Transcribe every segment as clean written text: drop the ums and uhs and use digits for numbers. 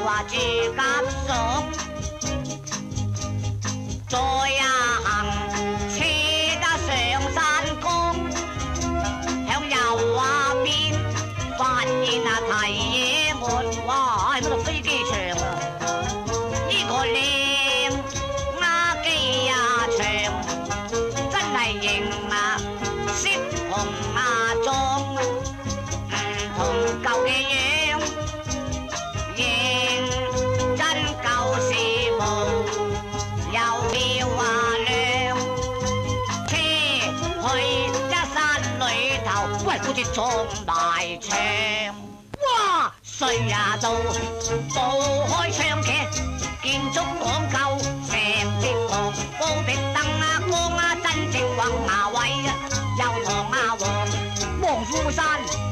話住夾熟，再行車得上山崗，向右邊發現提野岸，哇！喺嗰度飛機場啊！呢個靚亞機啊長，真係型啊，色紅啊妝，唔同舊嘅樣，認真舊時髦，又漂亮。車去一山裏頭，喂，好似撞埋牆。哇！衰啊到開槍嘅建築講究，成隻堂高壁燈啊光啊，真正宏華偉啊，又堂啊皇。黃富山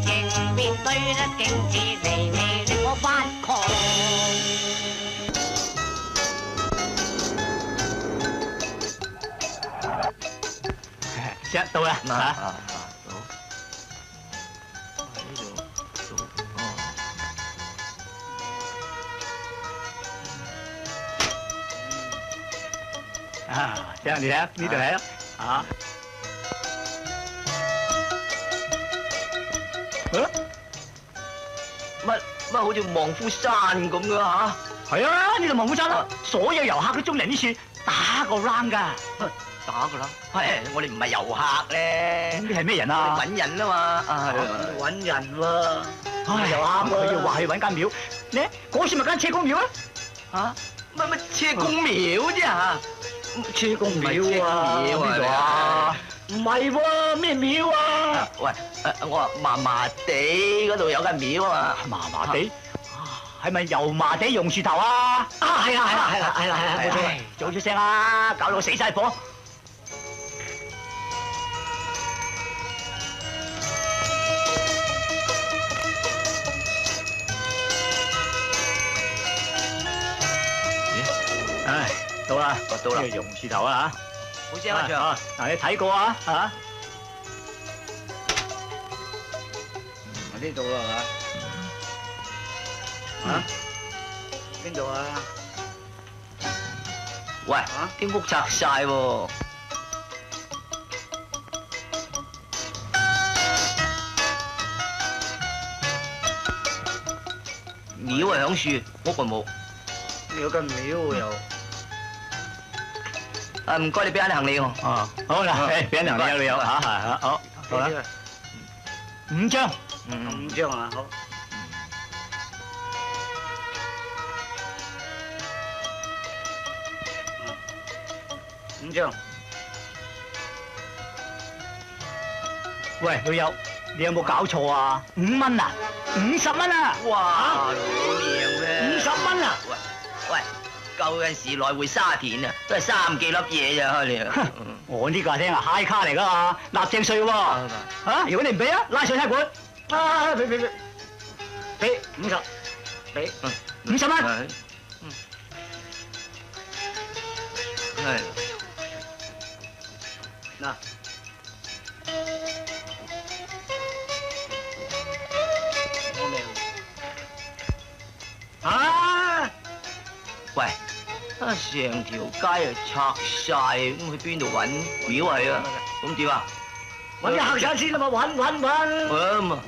迎面對得景致離離，令我發狂。到啦嚇。啊，這樣你睇，呢度係咯，啊，乜好似望夫山咁嘅嚇？係啊，呢度望夫山啦，所有遊客都中意嚟呢處打個 round 㗎。打㗎啦！係我哋唔係遊客咧，你係咩人啊？揾人啊嘛，揾人喎，唉，又啱佢要話去揾間廟，你嗰處咪間車公廟啊？嚇乜車公廟啫嚇？車公廟啊？邊度啊？唔係喎，咩廟啊？喂，我話麻麻地嗰度有間廟啊嘛，麻麻地，係咪油麻地榕樹頭啊？啊，係啦，冇錯。早出聲啦，搞到我死晒火。唉，到啦，到啦，榕樹頭啊嚇！好聲啊長，嗱你睇過啊嚇？呢度啦嚇？嚇？邊度啊？喂，啲屋拆晒喎。廟啊響樹，屋啊冇。有間廟又。啊，唔該你俾啲行李我。哦，好啦，誒，俾啲行李有你有嚇，係好，好啦，5張。5張啊，好。5張。喂，老友，你有冇搞錯啊？5蚊啊？50蚊啊？哇，好靚咩？50蚊啊？喂，舊陣時來回沙田啊，都係3幾粒嘢咋你啊？我呢個係聽啊 high 卡嚟噶嘛，納正稅喎。嚇，如果你唔俾啊，拉上差館。啊，俾50，俾50蚊。係。嗱。啊！喂，成條街啊拆晒，咁去邊度揾廟係啊？咁點啊？揾啲客人先啦嘛，揾。咁啊！